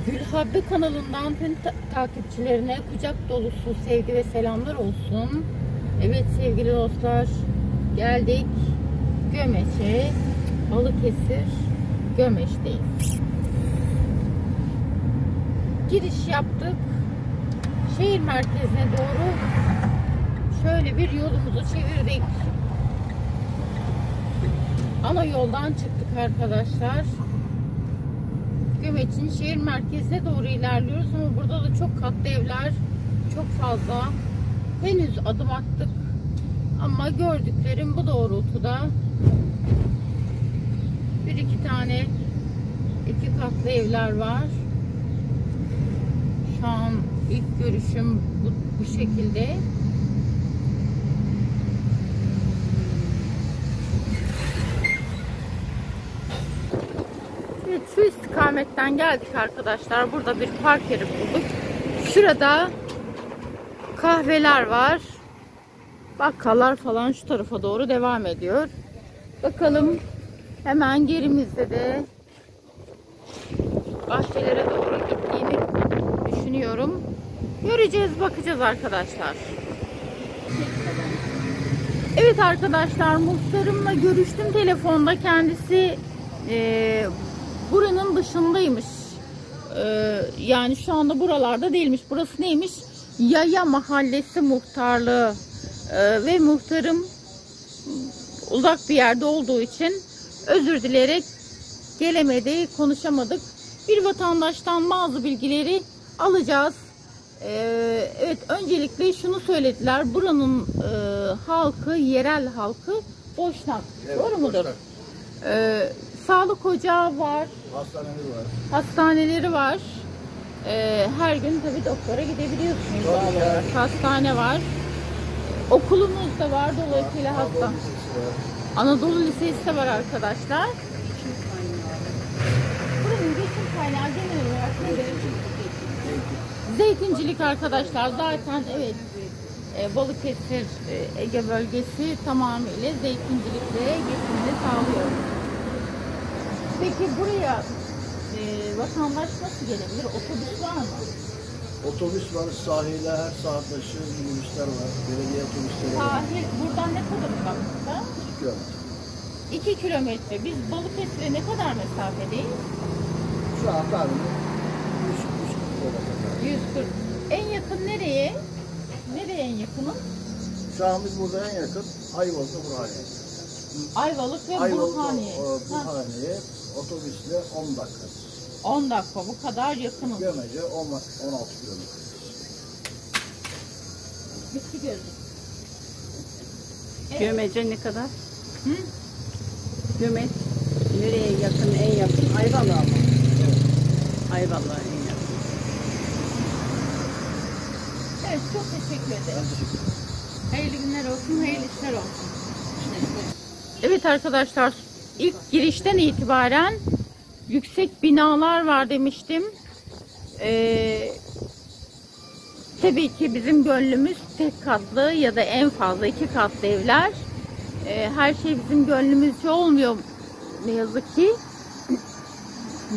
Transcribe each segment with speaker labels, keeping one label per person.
Speaker 1: Gülhabbe kanalından tüm takipçilerine kucak dolusu sevgi ve selamlar olsun. Evet sevgili dostlar, geldik Gömeç'e, Balıkesir Gömeç'teyiz. Giriş yaptık. Şehir merkezine doğru şöyle bir yolumuzu çevirdik. Ana yoldan çıktık arkadaşlar. Gömeç'in şehir merkezine doğru ilerliyoruz ama burada da çok katlı evler çok fazla. Henüz adım attık ama gördüklerim bu doğrultuda. Bir iki tane iki katlı evler var. Şu an ilk görüşüm bu şekilde. Evet, şu istikametten geldik arkadaşlar. Burada bir park yeri bulduk. Şurada kahveler var. Bakkallar falan şu tarafa doğru devam ediyor. Bakalım hemen gerimizde de bahçelere doğru gittiğini düşünüyorum. Göreceğiz, bakacağız arkadaşlar. Evet arkadaşlar, muhtarımla görüştüm telefonda. Kendisi buranın dışındaymış. Yani şu anda buralarda değilmiş. Burası neymiş? Yaya Mahallesi muhtarlığı. Ve muhtarım uzak bir yerde olduğu için özür dileyerek gelemedi, konuşamadık. Bir vatandaştan bazı bilgileri alacağız. Evet, öncelikle şunu söylediler. Buranın halkı, yerel halkı Boşnak. Evet, doğru mudur? Sağlık ocağı var.
Speaker 2: Hastaneleri var.
Speaker 1: Hastaneleri var. Her gün tabii doktora gidebiliyorsunuz doğal olarak. Hastane var. Okulumuz da var, dolayısıyla hasta. Anadolu Lisesi de var arkadaşlar. Buranın geçim kaynağı genel olarak nedir? Zeytincilik arkadaşlar. Zaten evet, Balıkesir Ege bölgesi tamamıyla zeytincilikle geçimini sağlıyor. Peki buraya vatandaş nasıl gelebilir? Otobüs var mı?
Speaker 2: Otobüs var, sahile her saat başı minibüsler var, belediye otobüsleri var.
Speaker 1: Sahil buradan ne kadar uzaklıkta?
Speaker 2: 2 kilometre.
Speaker 1: 2 kilometre. Biz Balıkesir'e ne kadar mesafedeyiz?
Speaker 2: Şu an tahmini 140 kilometre.
Speaker 1: 140. En yakın nereye? Nereye en yakınız?
Speaker 2: Şu an biz burada en yakın Ayvalık ve Burhaniye.
Speaker 1: Ayvalık ve Burhaniye.
Speaker 2: Burhaniye otobüsle 10 dakika.
Speaker 1: 10 dakika, bu kadar yakınız.
Speaker 2: Gömece 16 kilometre.
Speaker 1: Bitti gözüm. Evet.
Speaker 3: Gömece ne kadar?
Speaker 1: Hı?
Speaker 3: Gömeç nereye yakın, en yakın? Ayvalık'a mı?
Speaker 2: Evet.
Speaker 3: Ayvalık'a en yakın.
Speaker 1: Evet, çok teşekkür ederim.
Speaker 2: Ben teşekkür ederim.
Speaker 1: Hayırlı günler olsun, hayırlı işler olsun. Evet arkadaşlar, ilk girişten itibaren yüksek binalar var demiştim. Tabii ki bizim gönlümüz tek katlı ya da en fazla 2 katlı evler. Her şey bizim gönlümüzce olmuyor ne yazık ki.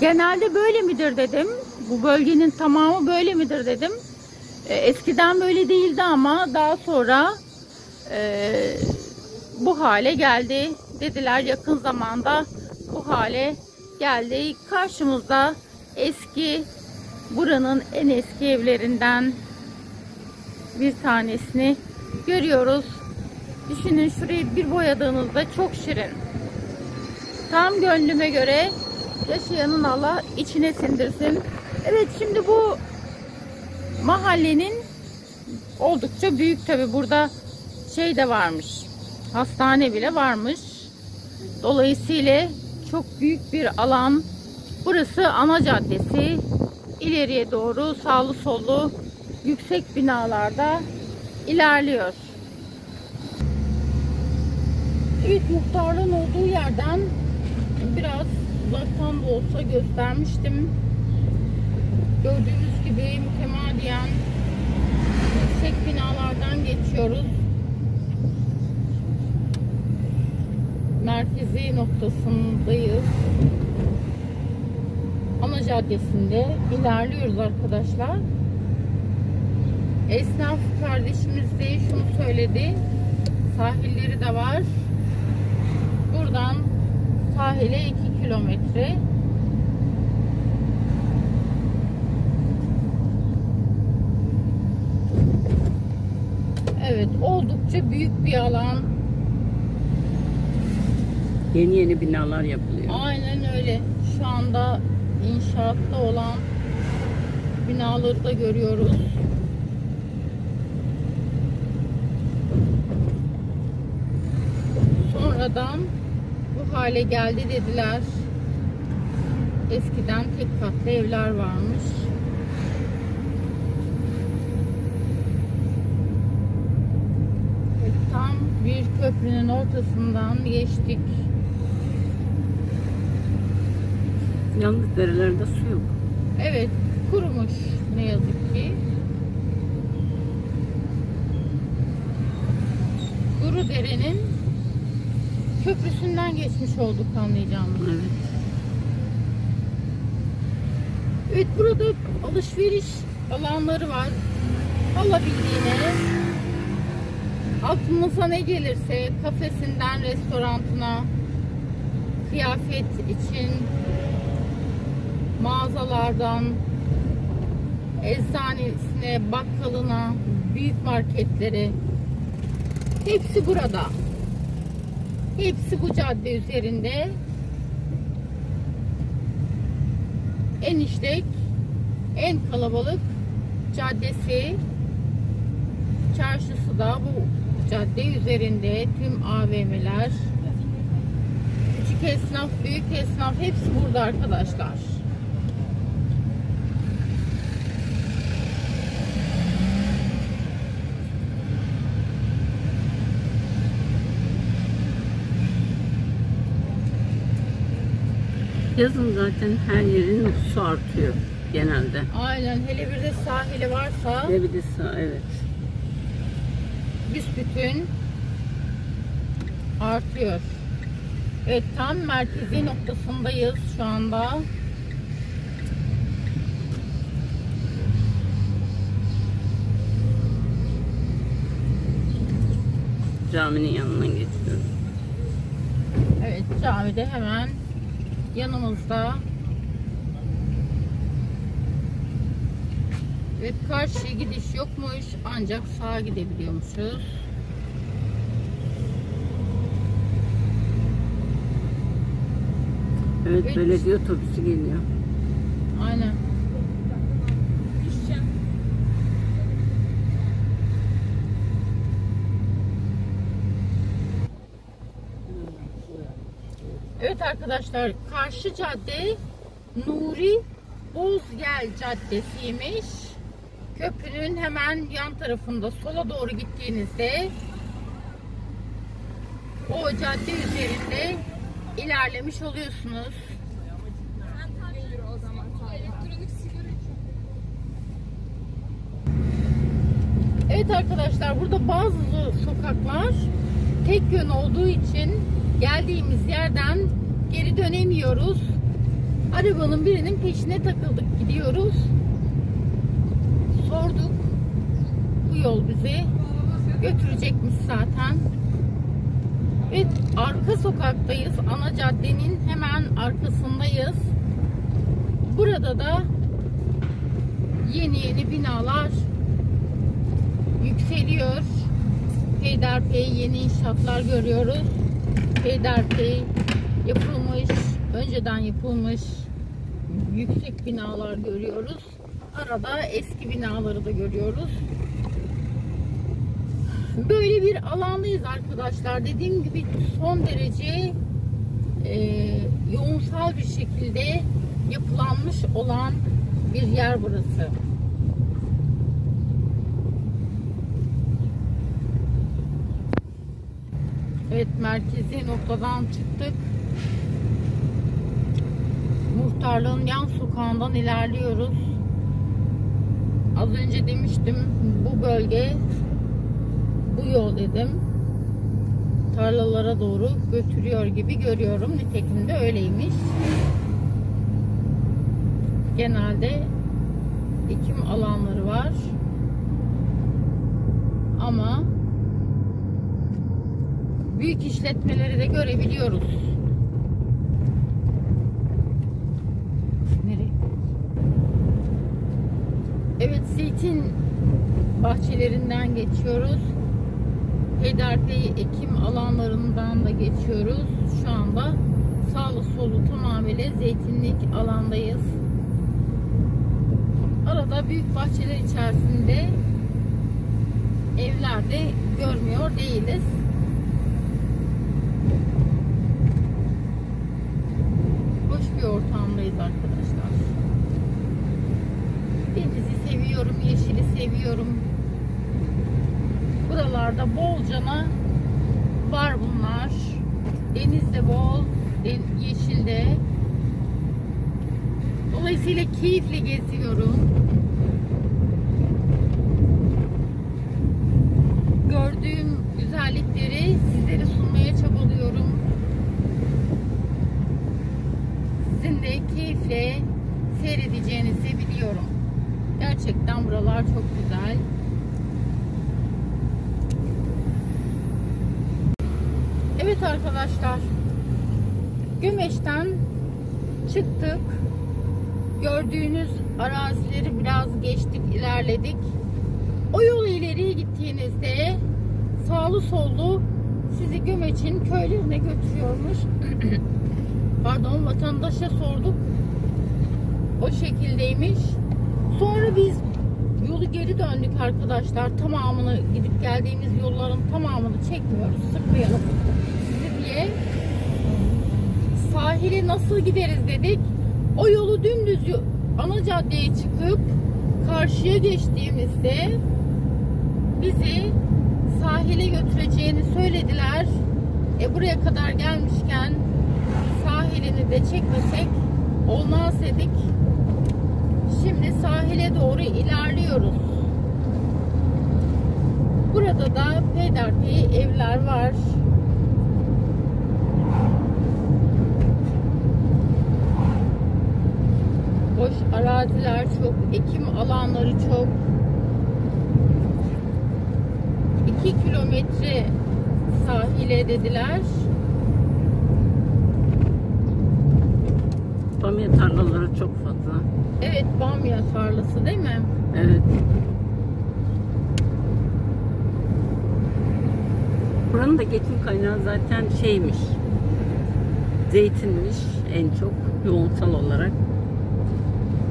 Speaker 1: Genelde böyle midir dedim. Bu bölgenin tamamı böyle midir dedim. Eskiden böyle değildi ama daha sonra bu hale geldi dediler. Yakın zamanda bu hale geldi. Karşımızda eski, buranın en eski evlerinden bir tanesini görüyoruz. Düşünün, şurayı bir boyadığınızda çok şirin. Tam gönlüme göre, yaşayanın Allah içine sindirsin. Evet, şimdi bu mahallenin oldukça büyük tabi. Burada şey de varmış. Hastane bile varmış. Dolayısıyla çok büyük bir alan. Burası ana caddesi. İleriye doğru sağlı sollu yüksek binalarda ilerliyor. Evet, muhtarlığın olduğu yerden biraz uzaktan da olsa göstermiştim. Gördüğünüz gibi mütemadiyen yüksek binalardan geçiyoruz. Merkezi noktasındayız. ana caddesinde ilerliyoruz arkadaşlar. Esnaf kardeşimiz de şunu söyledi. Sahilleri de var. Buradan sahile 2 kilometre. Evet, oldukça büyük bir alan.
Speaker 3: Yeni yeni binalar yapılıyor.
Speaker 1: Aynen öyle. Şu anda inşaatta olan binaları da görüyoruz. Sonradan bu hale geldi dediler. Eskiden tek katlı evler varmış. Tam bir köprünün ortasından geçtik.
Speaker 3: Yalnız derelerde su yok.
Speaker 1: Evet, kurumuş ne yazık ki. Kuru derenin köprüsünden geçmiş olduk anlayacağımız.
Speaker 3: Evet.
Speaker 1: Evet, burada alışveriş alanları var. Alabildiğine. Aklınıza ne gelirse, kafesinden restorantına, kıyafet için mağazalardan eczanesine, bakkalına, büyük marketleri, hepsi burada. Hepsi bu cadde üzerinde. En işlek, en kalabalık caddesi, çarşısı da bu cadde üzerinde. Tüm AVM'ler, küçük esnaf, büyük esnaf hepsi burada arkadaşlar.
Speaker 3: Yazın zaten her yerin nüfusu artıyor genelde.
Speaker 1: Aynen, hele bir de sahili varsa
Speaker 3: Ve bir de evet.
Speaker 1: büsbütün artıyor. Evet, tam merkezi noktasındayız şu anda.
Speaker 3: Caminin yanından geçiyoruz.
Speaker 1: Evet, cami de hemen yanımızda. Evet, karşıya gidiş yokmuş, ancak sağa gidebiliyormuşuz.
Speaker 3: Evet,
Speaker 1: Evet.
Speaker 3: belediye otobüsü geliyor.
Speaker 1: Aynen. Evet arkadaşlar, karşı cadde Nuri Bozgel Caddesi'ymiş. Köprünün hemen yan tarafında sola doğru gittiğinizde o cadde üzerinde ilerlemiş oluyorsunuz. Evet arkadaşlar, burada bazı sokaklar tek yön olduğu için geldiğimiz yerden geri dönemiyoruz. Arabanın birinin peşine takıldık, gidiyoruz. Sorduk. Bu yol bizi götürecekmiş zaten. Evet, arka sokaktayız. Ana caddenin hemen arkasındayız. Burada da yeni binalar yükseliyor. Peyderpey yeni inşaatlar görüyoruz. Peyderpey yapılmış, önceden yapılmış yüksek binalar görüyoruz. Arada eski binaları da görüyoruz. Böyle bir alandayız arkadaşlar. Dediğim gibi son derece yoğunsal bir şekilde yapılanmış olan bir yer burası. Evet, merkezi noktadan çıktık. Muhtarlığın yan sokağından ilerliyoruz. Az önce demiştim, bu bölge, bu yol dedim, tarlalara doğru götürüyor gibi görüyorum. Nitekim de öyleymiş. genelde ekim alanları var. Ama büyük işletmeleri de görebiliyoruz. Nereye? Evet, zeytin bahçelerinden geçiyoruz. Peyderpey ekim alanlarından da geçiyoruz. Şu anda sağlı solu tamamıyla zeytinlik alandayız. Arada büyük bahçeler içerisinde evlerde görmüyor değiliz. Hoş bir ortamdayız arkadaşlar. Denizi seviyorum, yeşili seviyorum. Buralarda bolcana var bunlar. Deniz de bol, yeşil de. Dolayısıyla keyifle geziyorum. Gördüğüm güzellikleri sizlere sunmaya çabalıyorum. Sizin de keyifle seyredeceğinizi biliyorum. Gerçekten buralar çok güzel. Evet arkadaşlar, Gömeç'ten çıktık. Gördüğünüz arazileri biraz geçtik, ilerledik. O yol ileriye gittiğinizde sağlı sollu sizi Gömeç'in köylerine götürüyormuş. Pardon, vatandaşa sorduk. O şekildeymiş. Sonra biz yolu geri döndük arkadaşlar. Tamamını, gidip geldiğimiz yolların tamamını çekmiyoruz, sıkmayalım sizi diye. Sahile nasıl gideriz dedik. O yolu dümdüz ana caddeye çıkıp karşıya geçtiğimizde bizi sahile götüreceğini söylediler. Buraya kadar gelmişken sahilini de çekmesek olmaz dedik. Şimdi sahile doğru ilerliyoruz. Burada da peyderpey evler var. Boş araziler çok, ekim alanları çok. 2 kilometre sahile dediler.
Speaker 3: Bamya tarlaları çok fazla.
Speaker 1: Evet, bamya tarlası değil mi?
Speaker 3: Evet. Buranın da geçim kaynağı zaten şeymiş. Zeytinmiş en çok yoğunsal olarak.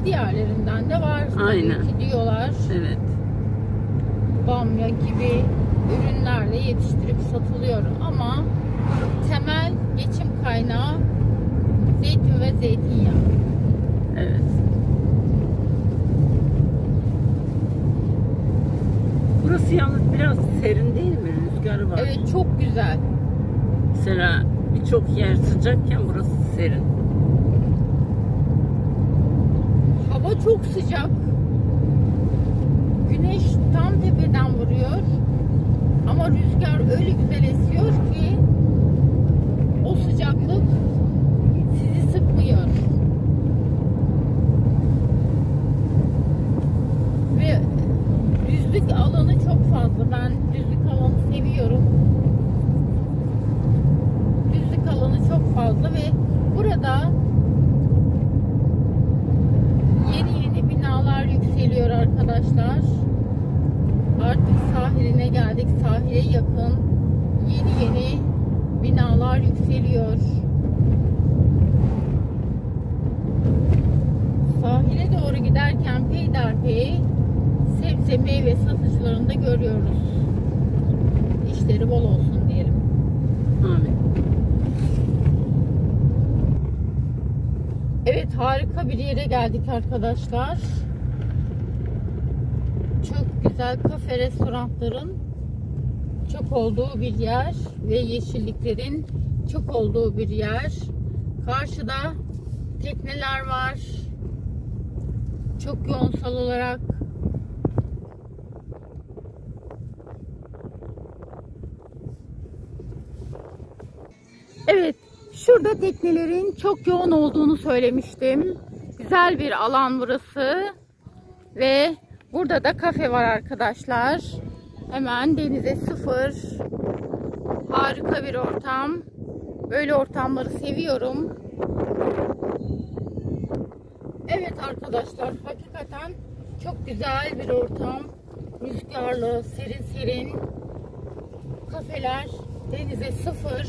Speaker 1: Diğerlerinden de var.
Speaker 3: Aynen.
Speaker 1: Tabii ki diyorlar.
Speaker 3: Evet.
Speaker 1: Bamya gibi ürünlerle yetiştirip satılıyor ama temel geçim kaynağı zeytin ve zeytinyağı.
Speaker 3: Evet. Burası yalnız biraz serin değil mi? Rüzgar var.
Speaker 1: Evet, çok güzel.
Speaker 3: Mesela birçok yer sıcakken burası serin.
Speaker 1: Hava çok sıcak. Güneş tam tepeden vuruyor. Ama rüzgar öyle güzel esiyor ki o sıcaklık sizi sıkmıyor. Ve düzlük alanı çok fazla. Ben düzlük alanı seviyorum. Düzlük alanı çok fazla ve burada yeni binalar yükseliyor arkadaşlar. Artık sahiline geldik. Sahile yakın yeni binalar yükseliyor. Sahile doğru giderken peyderpey sebze meyve satıcılarını da görüyoruz. İşleri bol olsun diyelim.
Speaker 3: Amin.
Speaker 1: Evet, harika bir yere geldik arkadaşlar. Çok güzel kafe, restoranların çok olduğu bir yer ve yeşilliklerin çok olduğu bir yer. Karşıda tekneler var. Çok yoğunsal olarak. Evet, şurada teknelerin çok yoğun olduğunu söylemiştim. Güzel bir alan burası. Ve burada da kafe var arkadaşlar. Hemen denize sıfır. Harika bir ortam. Böyle ortamları seviyorum. Evet arkadaşlar, hakikaten çok güzel bir ortam. Rüzgarlı, serin serin. Kafeler, denize sıfır.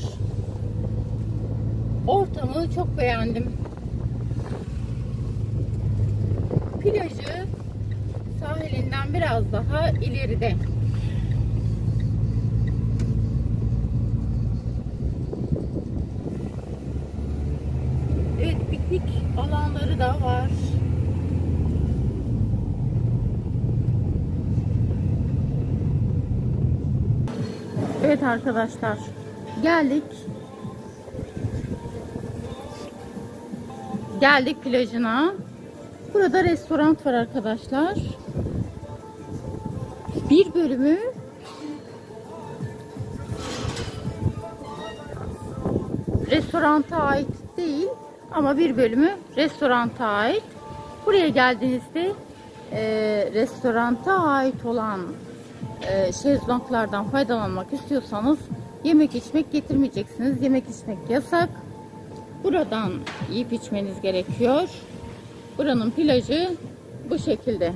Speaker 1: Ortamı çok beğendim. Plajı sahilinden biraz daha ileride. Evet, piknik alanları da var. Evet arkadaşlar, geldik plajına. Burada restoran var arkadaşlar. Bir bölümü restoranta ait değil ama bir bölümü restoranta ait. Buraya geldiğinizde restoranta ait olan şezlonglardan faydalanmak istiyorsanız yemek içmek getirmeyeceksiniz. Yemek içmek yasak. Buradan yiyip içmeniz gerekiyor. Buranın plajı bu şekilde.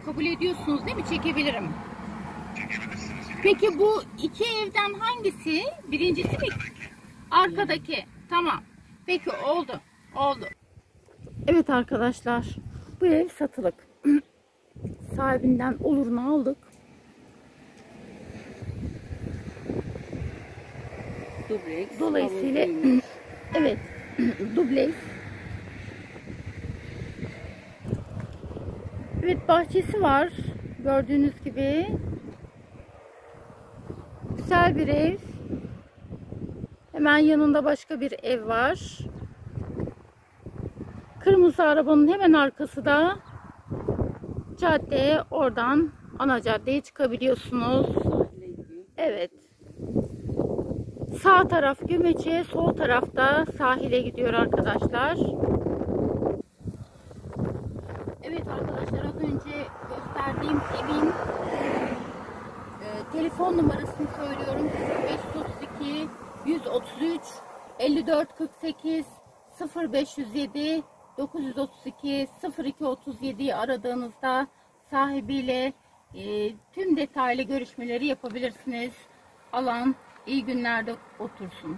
Speaker 1: Kabul ediyorsunuz değil mi? Çekebilirim.
Speaker 4: Çekebilirsiniz.
Speaker 1: Peki bu iki evden hangisi? Birincisi mi? Arkadaki. Tamam. Peki oldu. Oldu. Evet arkadaşlar. Bu ev satılık. Sahibinden olurunu aldık.
Speaker 3: Dubleks.
Speaker 1: Dolayısıyla evet. Dubleks. Evet, bahçesi var. Gördüğünüz gibi. Güzel bir ev. Hemen yanında başka bir ev var. Kırmızı arabanın hemen arkası da cadde. Oradan ana caddeye çıkabiliyorsunuz. Evet. Sağ taraf Gömeçe, sol tarafta sahile gidiyor arkadaşlar. Evet arkadaşlar, az önce gösterdiğim evin telefon numarasını söylüyorum. 532 133 54 48 0507 932 0237'yi aradığınızda sahibiyle tüm detaylı görüşmeleri yapabilirsiniz. Alan iyi günlerde otursun.